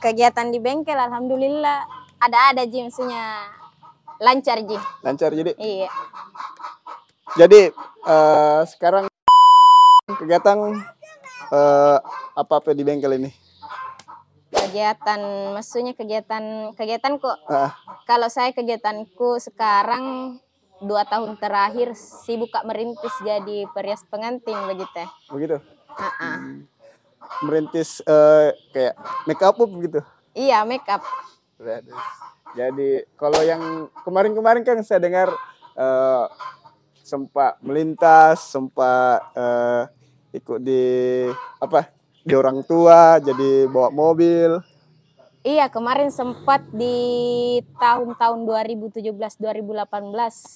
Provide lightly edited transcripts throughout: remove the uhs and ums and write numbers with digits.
Kegiatan di bengkel alhamdulillah ada Ji, maksudnya lancar Ji. Lancar jadi. Iya. Jadi sekarang kegiatan apa di bengkel ini? Kegiatan, maksudnya kegiatan kok. Kalau saya kegiatanku sekarang 2 tahun terakhir sibuk merintis jadi perias pengantin begitu. Begitu. Merintis kayak make up begitu. Iya, make up. Jadi kalau yang kemarin-kemarin kan saya dengar sempat melintas, sempat ikut di orang tua, jadi bawa mobil. Iya, kemarin sempat di tahun-tahun 2017-2018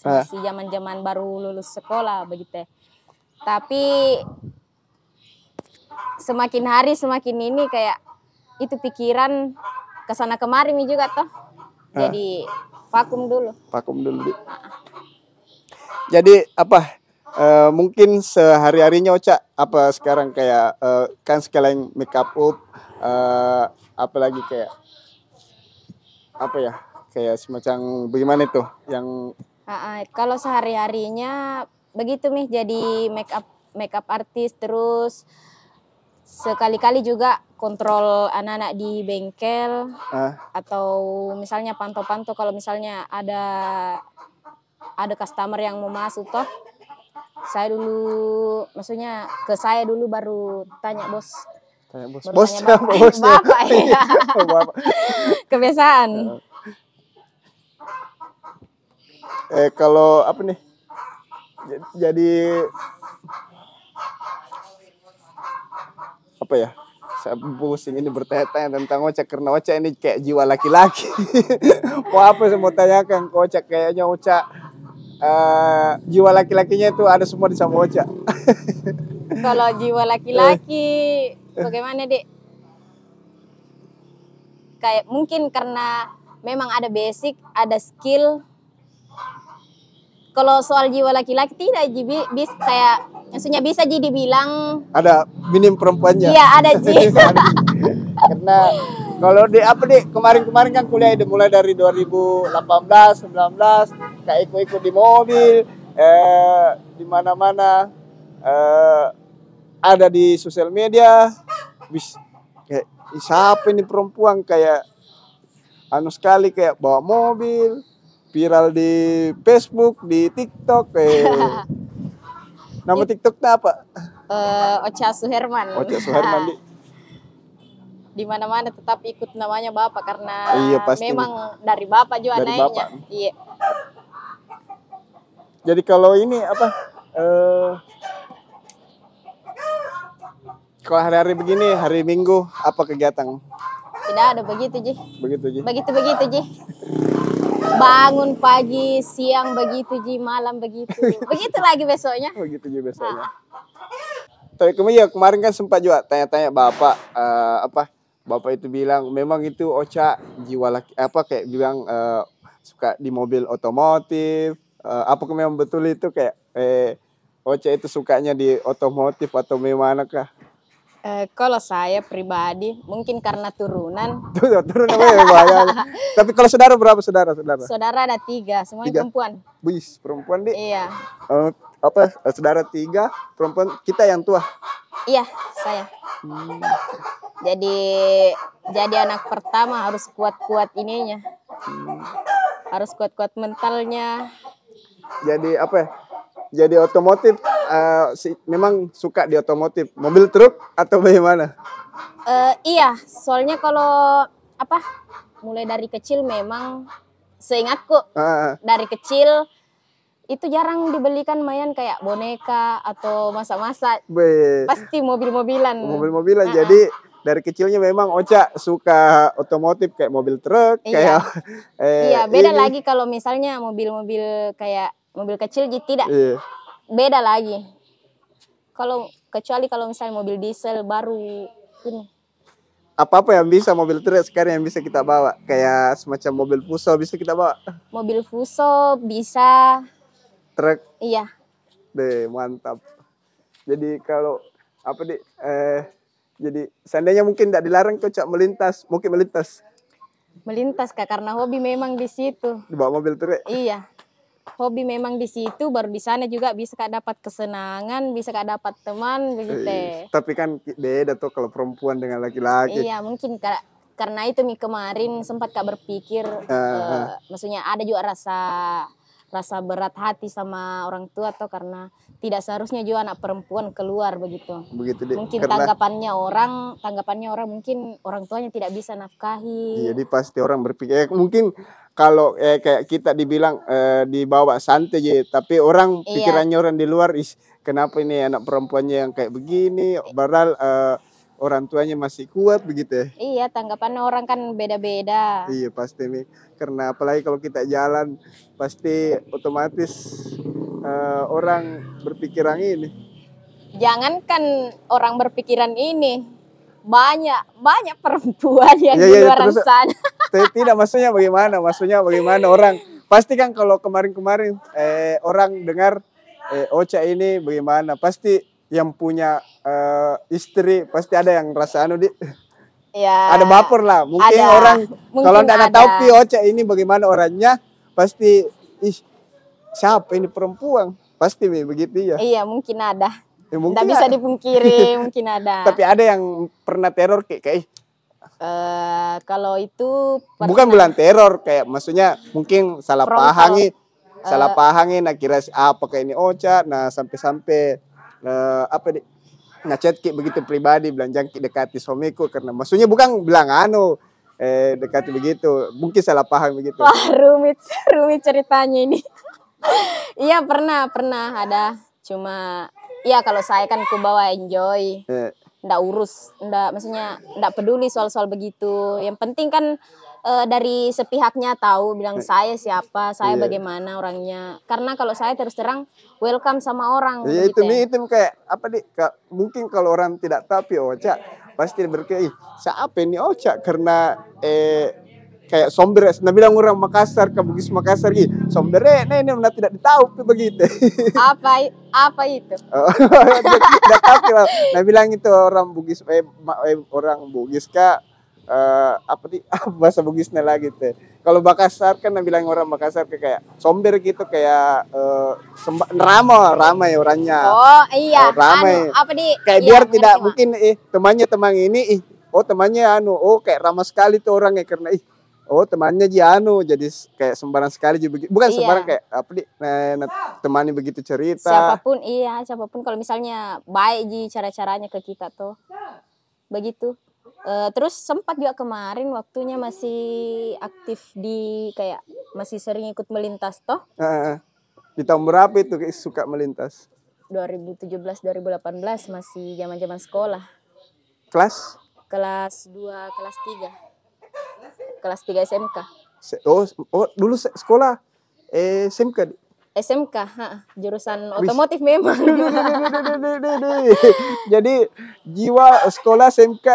masih zaman-zaman baru lulus sekolah begitu. Tapi semakin hari semakin ini kayak itu pikiran kesana kemari juga toh. Jadi vakum dulu. Vakum dulu. Jadi mungkin sehari-harinya Ocha apa sekarang kayak kan sekalian make up apalagi kayak kayak semacam bagaimana itu yang kalau sehari-harinya begitu jadi make up artis, terus sekali-kali juga kontrol anak-anak di bengkel atau misalnya pantau-pantau kalau misalnya ada customer yang mau masuk toh. Saya dulu, maksudnya ke saya dulu baru tanya bos. Bosnya. Bapak ya. Kebiasaan. Kalau jadi saya pusing ini bertanya-tanya tentang Ocha karena Ocha ini kayak jiwa laki-laki. Mau tanyakan ke Ocha, kayaknya Ocha jiwa laki-lakinya itu ada semua di sama Ocha. Kalau jiwa laki-laki bagaimana Dek? Kayak mungkin karena memang ada basic, ada skill. Kalau soal jiwa laki-laki tidak bisa kayak maksudnya bisa jadi dibilang ada minim perempuannya. Iya, ada Ji. Karena kalau kemarin-kemarin kan kuliah mulai dari 2018, 19 kayak ikut di mobil, di mana-mana ada di sosial media. Kayak siapa ini perempuan kayak sekali kayak bawa mobil, viral di Facebook, di TikTok. Nama TikToknya apa? Ocha Suherman. Ocha Suherman di mana-mana tetap ikut namanya Bapak karena memang dari Bapak juga naiknya. Iya. Jadi kalau ini kalau hari-hari begini, hari Minggu apa kegiatan? Tidak ada begitu Ji. Begitu Ji. Bangun pagi, siang begitu Ji, malam begitu. Begitu lagi besoknya. Begitu Ji besoknya. Tapi kemarin kan sempat juga tanya-tanya Bapak Bapak itu bilang memang itu Ocha jiwa laki kayak bilang suka di mobil otomotif. Apakah memang betul itu kayak Ocha itu sukanya di otomotif atau bagaimana kah? Kalau saya pribadi mungkin karena turunan. Turunan bahaya. Tapi kalau saudara berapa saudara? Saudara ada 3, semuanya perempuan. Wih, perempuan Dik. Iya. Saudara 3 perempuan, kita yang tua. Iya, saya. Jadi anak pertama harus kuat-kuat ininya. Harus kuat-kuat mentalnya. Jadi jadi otomotif, memang suka di otomotif, mobil truk atau bagaimana? Iya, soalnya kalau mulai dari kecil memang seingatku dari kecil itu jarang dibelikan mainan kayak boneka atau masa-masa. Pasti mobil-mobilan. Mobil-mobilan. Jadi dari kecilnya memang Ocha suka otomotif kayak mobil truk, kayak iya, beda lagi kalau misalnya mobil-mobil kayak mobil kecil tidak. Iya. Beda lagi. Kecuali kalau misalnya mobil diesel baru ini. Apa yang bisa mobil truk sekarang yang bisa kita bawa? Kayak semacam mobil Fuso bisa kita bawa? Mobil Fuso bisa. Truk? Iya. Mantap. Jadi kalau Jadi seandainya mungkin tidak dilarang kau cak melintas, mungkin melintas. Melintas Kak, karena hobi memang di situ. Di bawah mobil truk. Iya. Hobi memang di situ, baru di sana juga bisa Kak dapat kesenangan, bisa Kak dapat teman begitu. Tapi kan beda tuh kalau perempuan dengan laki-laki. Iya, mungkin Kak, karena itu kemarin sempat Kak berpikir, maksudnya ada juga rasa berat hati sama orang tua atau karena tidak seharusnya juga anak perempuan keluar begitu. Mungkin tanggapannya orang mungkin orang tuanya tidak bisa nafkahi. Jadi pasti orang berpikir mungkin kalau kayak kita dibilang dibawa santai aja, tapi orang pikirannya orang di luar, kenapa ini anak perempuannya yang kayak begini, padahal orang tuanya masih kuat begitu ya. Iya, tanggapannya orang kan beda-beda. Iya pasti nih, karena apalagi kalau kita jalan pasti otomatis orang berpikiran ini. Jangankan orang berpikiran ini, banyak perempuan yang di luar sana. Tidak, maksudnya bagaimana orang pasti kan kalau kemarin orang dengar Ocha ini bagaimana, pasti yang punya istri pasti ada yang rasa ya, ada baper lah. Mungkin orang kalau tidak tahu Ocha ini bagaimana orangnya, pasti siapa ini perempuan, pasti begitu ya. Iya, mungkin ada. Tidak bisa dipungkiri, mungkin ada. Tapi ada yang pernah teror kayak kalau itu bukan bulan teror, kayak maksudnya mungkin salah pahami, nah kira apa kayak ini Ocha, nah sampai ngechat kayak begitu pribadi, bilang jangan dekati suamiku, karena maksudnya bukan bilang dekati begitu, mungkin salah paham begitu. Wah, rumit ceritanya ini. Iya, pernah ada, cuma iya kalau saya kan bawa enjoy. Maksudnya ndak peduli soal begitu. Yang penting kan dari sepihaknya tahu bilang saya siapa, saya bagaimana orangnya. Karena kalau saya terus terang welcome sama orang. Iya, gitu. Itu kayak apa mungkin kalau orang tidak tahu Ocha pasti berpikir siapa ini Ocha, karena kayak somber, nah bilang orang Makassar ke Bugis Makassar gitu, somber ini tidak ditahu begitu. Apa itu? Tidak tahu. Nah bilang itu orang Bugis orang Bugis Kak, bahasa Bugisnya lagi teh. Kalau Makassar kan bilang orang Makassar kayak somber gitu, kayak ramai orangnya. Oh iya. Ramai. Kayak biar tidak mungkin teman ini temannya kayak ramah sekali tuh orangnya, karena temannya jadi kayak sembarang sekali juga, bukan sembarang kayak temani begitu cerita. Siapapun kalau misalnya baik cara-caranya ke kita tuh begitu. Terus sempat juga kemarin waktunya masih aktif kayak masih sering ikut melintas toh. Di tahun berapa itu suka melintas? 2017-2018 masih zaman-zaman sekolah. Kelas 2, kelas 3. Kelas 3 SMK. Dulu sekolah SMK. SMK, jurusan otomotif memang. Jadi jiwa sekolah SMK,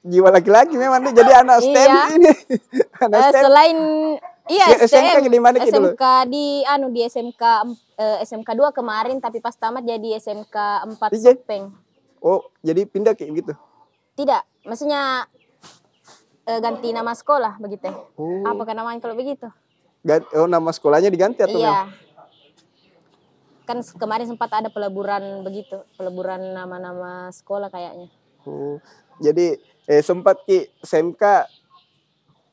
jiwa laki-laki memang nih, jadi anak STEM ini. Selain SMK di mana gitu? SMK di SMK 2 kemarin, tapi pas tamat jadi SMK 4 Supeng. Oh, jadi pindah kayak gitu? Tidak, maksudnya ganti nama sekolah begitu. Apa namanya kalau begitu? Nama sekolahnya diganti atau? Iya. Kan kemarin sempat ada peleburan begitu, peleburan nama-nama sekolah kayaknya. Jadi sempat SMK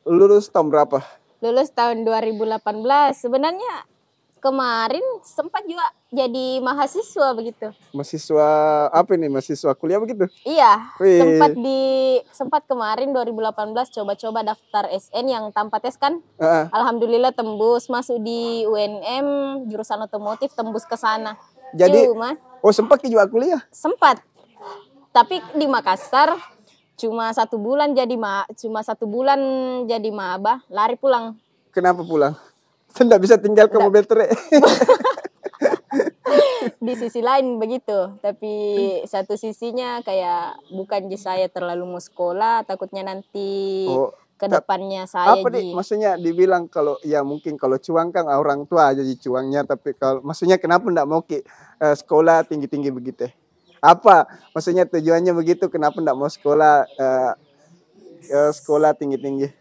lulus tahun berapa? Lulus tahun 2018. Sebenarnya kemarin sempat juga jadi mahasiswa begitu. Mahasiswa apa ini? Mahasiswa kuliah begitu? Iya. Sempat kemarin 2018 coba-coba daftar SN yang tanpa tes kan. Alhamdulillah tembus masuk di UNM jurusan otomotif, tembus ke sana. Jadi sempat juga kuliah? Sempat. Tapi di Makassar cuma 1 bulan jadi maba, lari pulang. Kenapa pulang? Tidak bisa tinggal ke mobil truk. Di sisi lain begitu, tapi satu sisinya kayak bukan saya terlalu mau sekolah, takutnya nanti ke depannya saya maksudnya dibilang kalau mungkin kalau cuang kan orang tua aja cuangnya, tapi kalau maksudnya kenapa enggak mau sekolah tinggi-tinggi begitu? Apa? Maksudnya tujuannya begitu, kenapa enggak mau sekolah sekolah tinggi-tinggi?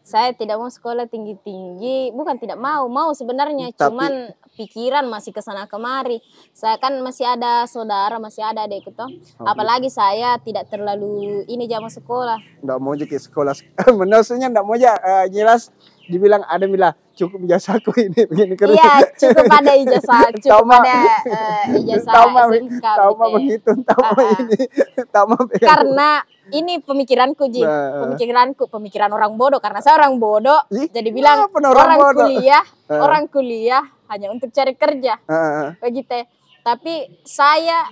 Saya tidak mau sekolah tinggi-tinggi, bukan tidak mau, mau sebenarnya, cuman pikiran masih kesana kemari. Saya kan masih ada saudara, masih ada adik toh. Apalagi saya tidak terlalu ini zaman sekolah. Enggak mau jadi sekolah. Maksudnya enggak mau aja jelas dibilang ada bilang cukup ijazahku ini begini kerja. Iya, cukup ada ijazah, cukup ada ijazah SMK. Tahu mah begitu, tahu ini, tahu mah. Karena ini pemikiranku Ji, pemikiran orang bodoh, karena saya orang bodoh. Jadi bilang orang kuliah hanya untuk cari kerja, begitu. Tapi saya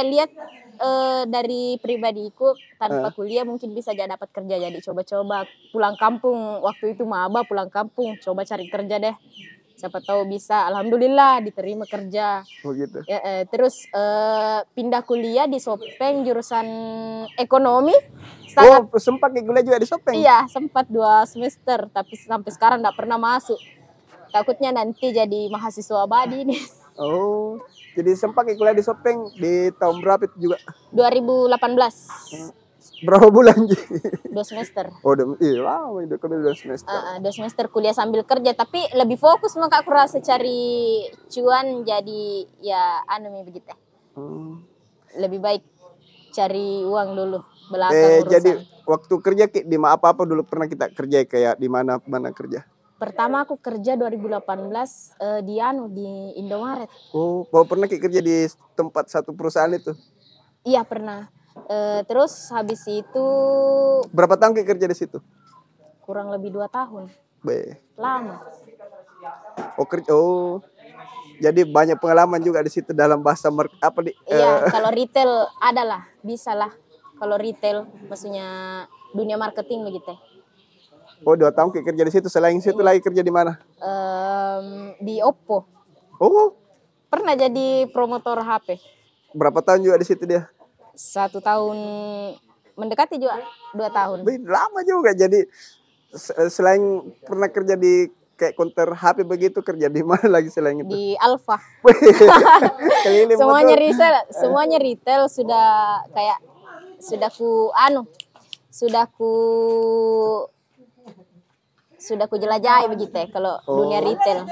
lihat dari pribadiku tanpa kuliah mungkin bisa jadi dapat kerja, jadi coba-coba pulang kampung waktu itu maba, pulang kampung coba cari kerja deh, siapa tahu bisa. Alhamdulillah diterima kerja. Begitu. Terus pindah kuliah di Sopeng jurusan ekonomi. Sempat kuliah juga di Sopeng? Iya, sempat 2 semester, tapi sampai sekarang enggak pernah masuk. Takutnya nanti jadi mahasiswa abadi nih. Oh, jadi sempat kuliah di Sopeng di tahun berapa itu juga? 2018. Berapa bulan? 2 semester. Oh, lama itu kan 2 semester. 2 semester kuliah sambil kerja, tapi lebih fokus maka aku rasa cari cuan, jadi ya begitu. Lebih baik cari uang dulu belakang urusan. Jadi waktu kerja di apa dulu pernah kita kerja, kayak di mana kerja? Pertama aku kerja 2018 di Indomaret. Oh, pernah kerja di tempat satu perusahaan itu? Iya, pernah. Terus habis itu berapa tahun kerja di situ? Kurang lebih 2 tahun. Lama. Jadi banyak pengalaman juga di situ dalam bahasa Iya, kalau retail adalah, bisa lah. Kalau retail maksudnya dunia marketing begitu. 2 tahun kerja di situ. Selain situ lagi kerja di mana? Di Oppo. Oh. Pernah jadi promotor HP. Berapa tahun juga di situ dia? 1 tahun mendekati juga 2 tahun. Lama juga. Jadi selain pernah kerja di kayak counter HP begitu, kerja di mana lagi selain itu? Di Alfa. Semuanya retail sudah kayak sudah ku jelajahi begitu kalau dunia retail.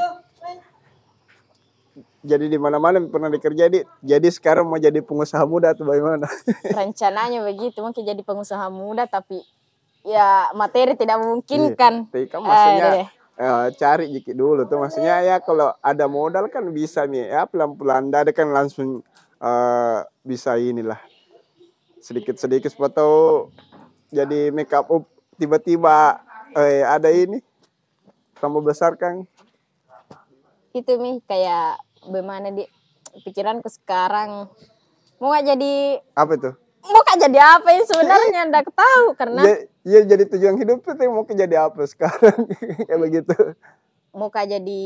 Jadi di mana-mana pernah dikerja jadi sekarang mau jadi pengusaha muda atau bagaimana? Rencananya begitu, mungkin jadi pengusaha muda, tapi ya materi tidak memungkinkan. Tapi kan maksudnya cari dikit dulu tuh, maksudnya ya kalau ada modal kan bisa nih ya, pelan-pelan ada kan langsung bisa inilah sedikit-sedikit atau jadi make up tiba-tiba ada ini tambah besar kan. Itu kayak bagaimana di pikiranku sekarang, mau gak jadi apa itu? Mau gak jadi apa ini sebenarnya ndak tahu, karena iya jadi tujuan hidup itu mau jadi apa sekarang kayak begitu. Mau gak jadi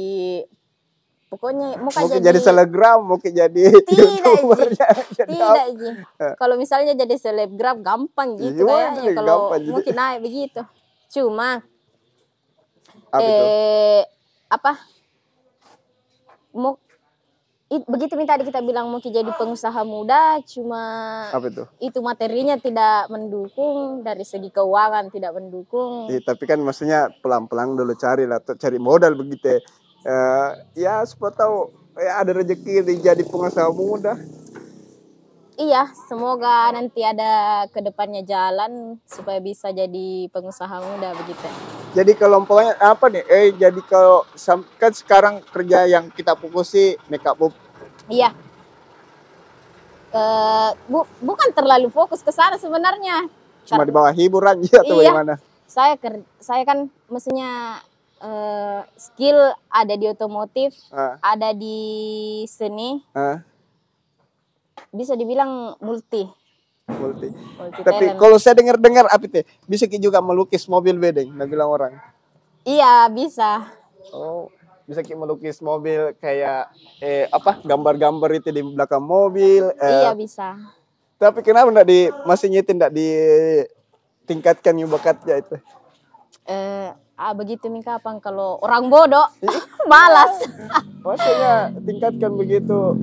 pokoknya mau jadi selebgram, mau jadi YouTuber. Tidak Ji. Kalau misalnya jadi selebgram gampang gitu kayaknya, kalau mungkin naik begitu. Cuma begitu tadi kita bilang mau jadi pengusaha muda, cuma itu materinya tidak mendukung, dari segi keuangan tidak mendukung. Tapi kan maksudnya pelan-pelan dulu cari modal begitu ya supaya tahu ada rezeki jadi pengusaha muda. Iya, semoga nanti ada kedepannya jalan supaya bisa jadi pengusaha muda begitu. Jadi kalau umpamanya apa nih? Jadi kalau kan sekarang kerja yang kita fokusi make up. Iya. Bukan terlalu fokus ke sana sebenarnya. Cuma di bawah hiburan atau bagaimana? Saya kan mestinya skill ada di otomotif, ada di seni. Bisa dibilang multi. Tapi kalau saya dengar apa itu? Bisa juga melukis mobil bedeng, bilang orang. Iya, bisa. Oh, bisa melukis mobil kayak gambar-gambar itu di belakang mobil. Iya, bisa. Tapi kenapa masih tidak ditingkatkan bakatnya itu? Begitu nih kapan kalau orang bodoh malas. Maksudnya tingkatkan begitu.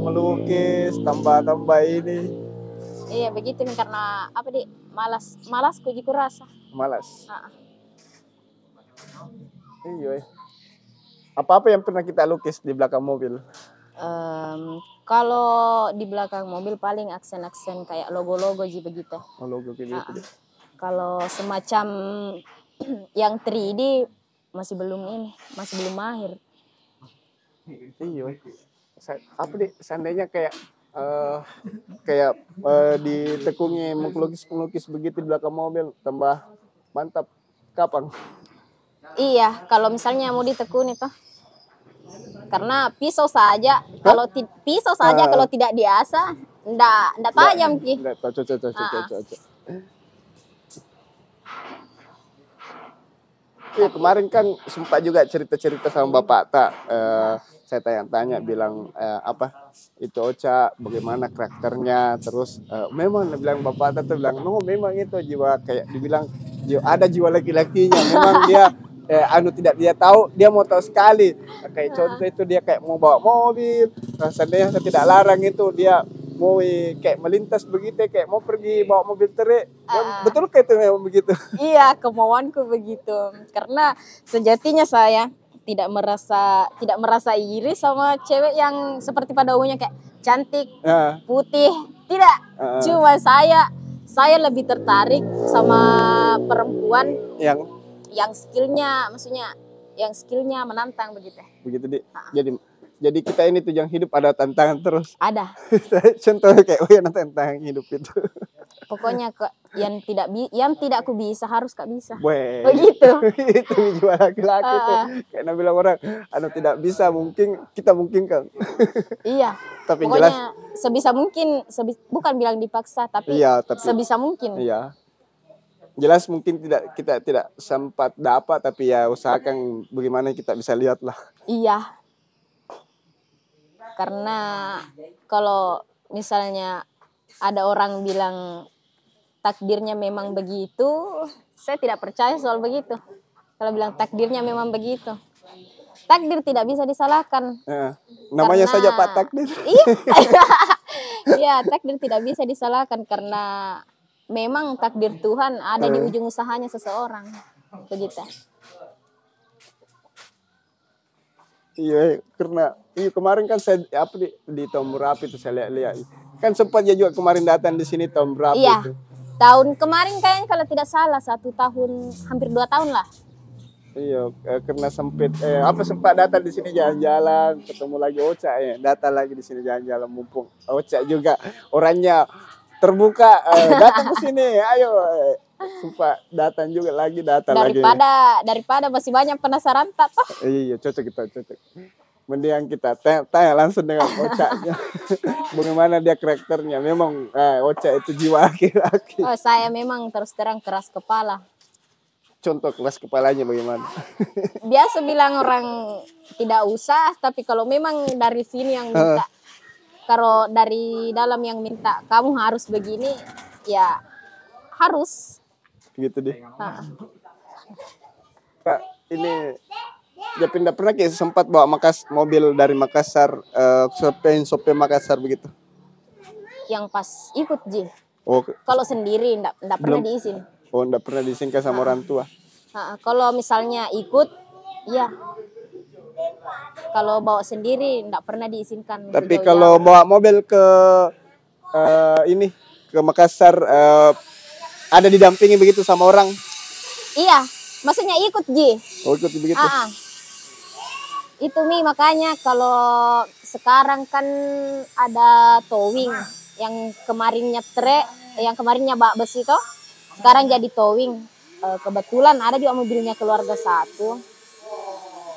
melukis, tambah-tambah ini. Iya begitu nih, karena apa di malas ku rasa. Malas. Iya. Apa-apa yang pernah kita lukis di belakang mobil? Kalau di belakang mobil paling aksen-aksen kayak logo-logo begitu. Oh, logo gitu. Kalau semacam yang 3D masih belum mahir. Iya. Apa deh, seandainya kayak ditekuni melukis begitu di belakang mobil, tambah mantap. Kapan? Iya, kalau misalnya mau ditekuni toh. Karena pisau saja kalau tidak diasah ndak tajam ki. Ndak cocok. Iya, kemarin kan sempat juga cerita-cerita sama Bapak tak. Saya tanya-tanya bilang itu Ocha bagaimana karakternya, terus memang bilang Bapak tak tuh bilang no memang itu jiwa kayak dibilang ada jiwa laki-lakinya, memang dia tidak dia tahu, dia mau tahu sekali kayak contoh itu dia kayak mau bawa mobil, seandainya saya tidak larang itu dia mau kayak melintas begitu, kayak mau pergi bawa mobil terik. Betul kayak itu memang begitu? Iya, kemauanku begitu. Karena sejatinya saya tidak merasa iri sama cewek yang seperti pada umumnya kayak cantik, putih. Tidak. Cuma saya lebih tertarik sama perempuan yang skillnya, maksudnya yang skillnya menantang begitu. Begitu di. Jadi kita ini tujuan hidup ada tantangan terus. Ada. Contohnya kayak tantangan hidup itu. Pokoknya yang tidak aku bisa harus Kak bisa. Begitu. Itu jiwa laki-laki tuh. Kayak bilang orang, tidak bisa mungkin kita mungkinkan. Iya. Tapi pokoknya jelas sebisa mungkin, bukan bilang dipaksa tapi sebisa mungkin. Iya. Jelas mungkin kita tidak sempat dapat, tapi ya usahakan bagaimana kita bisa lihat lah. Iya. Karena kalau misalnya ada orang bilang takdirnya memang begitu, saya tidak percaya soal begitu. Kalau bilang takdirnya memang begitu, takdir tidak bisa disalahkan. Namanya saja Pak Takdir. Iya, takdir tidak bisa disalahkan karena memang takdir Tuhan ada di ujung usahanya seseorang, begitu. Iya, karena kemarin kan saya di tahun berapa itu saya lihat. Kan sempat ya juga kemarin datang di sini tahun berapa itu? Tahun kemarin kayaknya kalau tidak salah 1 tahun, hampir 2 tahun lah. Iya, karena sempat datang di sini jalan-jalan, ketemu lagi Ocha datang lagi di sini jalan-jalan, mumpung Ocha juga orangnya terbuka, datang ke sini, ayo. Sempat datang lagi. Daripada masih banyak penasaran tak toh. Iya, cocok. Mendingan kita tanya langsung dengan Ocha-nya. Bagaimana dia karakternya? Memang Ocha itu jiwa laki-laki. Saya memang terus terang keras kepala. Contoh keras kepalanya bagaimana? Biasa bilang orang tidak usah, tapi kalau memang dari sini yang minta, kalau dari dalam yang minta kamu harus begini, ya harus. Gitu deh. Kak, ini dia pernah sempat bawa mobil dari Makassar, Sope Makassar begitu? Yang pas ikut Ji. Oh. Kalau sendiri enggak pernah diizin. Oh, enggak pernah diizinkan sama orang tua. Kalau misalnya ikut, ya. Kalau bawa sendiri enggak pernah diizinkan. Tapi kalau bawa mobil ke ke Makassar, ada didampingi begitu sama orang? Iya, maksudnya ikut Ji. Oh, ikut begitu. Itu makanya kalau sekarang kan ada towing yang kemarinnya yang kemarinnya bak besi itu, sekarang jadi towing. Kebetulan ada juga mobilnya keluarga 1.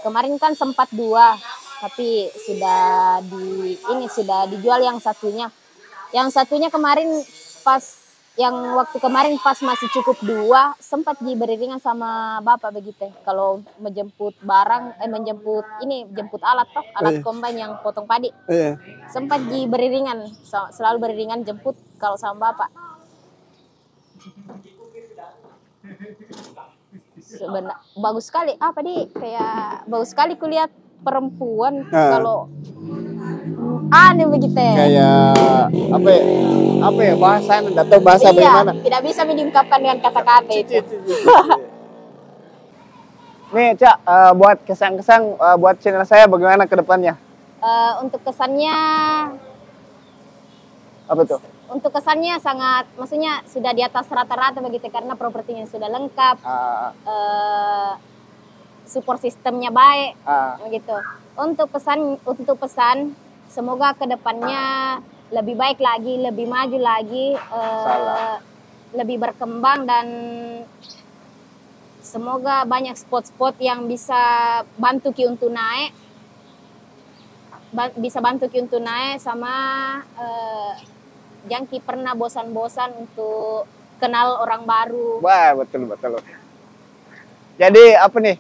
Kemarin kan sempat 2, tapi sudah dijual yang satunya. Yang satunya kemarin waktu kemarin pas masih cukup 2, sempat beriringan sama bapak begitu. Kalau menjemput barang, jemput alat kombайн yang potong padi. Sempat beriringan, selalu beriringan jemput kalau sama bapak. Bagus sekali, kayak bagus sekali kulihat perempuan kalau Aneh begitu. Kayak apa ya bahasa atau bahasa Iya, bagaimana? tidak bisa diungkapkan dengan kata-kata itu. Nih Cak, buat kesan-kesan buat channel saya bagaimana ke depannya? Untuk kesannya, Apa tuh? untuk kesannya sangat, maksudnya sudah di atas rata-rata begitu karena propertinya sudah lengkap, support sistemnya baik, begitu. Untuk pesan, semoga kedepannya lebih baik lagi, lebih maju lagi, lebih berkembang dan semoga banyak spot-spot yang bisa bantu Ki untuk naik, sama Jangki pernah bosan-bosan untuk kenal orang baru. Wah, betul. Jadi apa nih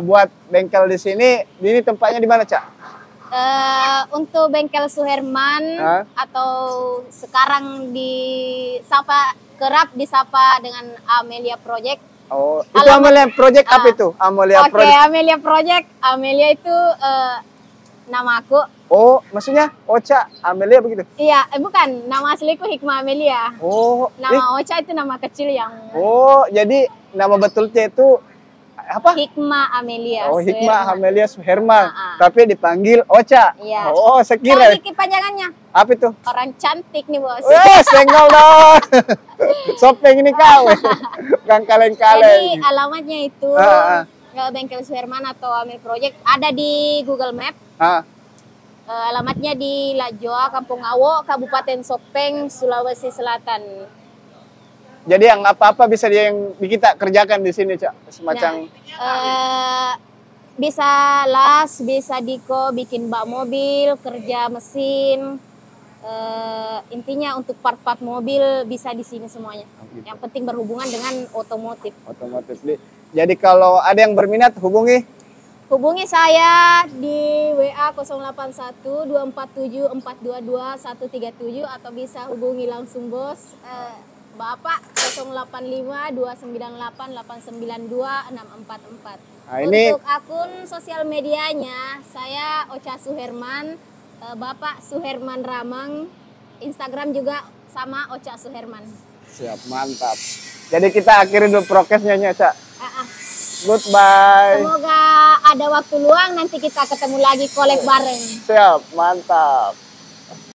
buat bengkel di sini, ini tempatnya di mana, Cak? Untuk bengkel Suherman atau sekarang kerap disapa dengan Amelia Project. Oh, itu Amelia Project apa itu? Amelia Project. Oke, Amelia Project. Amelia itu nama aku. Oh, maksudnya Ocha Amelia begitu? Iya, bukan. Nama asliku Hikmah Amelia. Oh. Nama Ocha itu nama kecil yang. Oh, jadi nama betulnya itu apa? Hikmah Amelia. Oh, Hikmah Amelia Suherman. Tapi dipanggil Ocha. Iya. Oh, sekira. Ini kepanjangannya. Apa itu? Orang cantik nih, Bos. Senggol dong. Sopeng ini kau. Bukan kaleng-kaleng. Jadi alamatnya itu bengkel Suherman atau Amelia Project ada di Google Map. Alamatnya di Lajoa, Kampung Awo, Kabupaten Sopeng, Sulawesi Selatan. Jadi yang apa-apa bisa yang kita kerjakan di sini, Cak? Semacam bisa las, bisa diko, bikin bak mobil, kerja mesin. Intinya untuk part-part mobil bisa di sini semuanya. Gitu. Yang penting berhubungan dengan otomotif. Jadi kalau ada yang berminat hubungi saya di WA 081 247 422 137 atau bisa hubungi langsung bos Bapak 085 298 892 644. Untuk akun sosial medianya saya Ocha Suherman, Bapak Suherman Ramang, Instagram juga sama Ocha Suherman. Siap, mantap. Jadi kita akhiri dulu prokesnya, Cak. Goodbye. Semoga ada waktu luang nanti kita ketemu lagi collab bareng. Siap, mantap.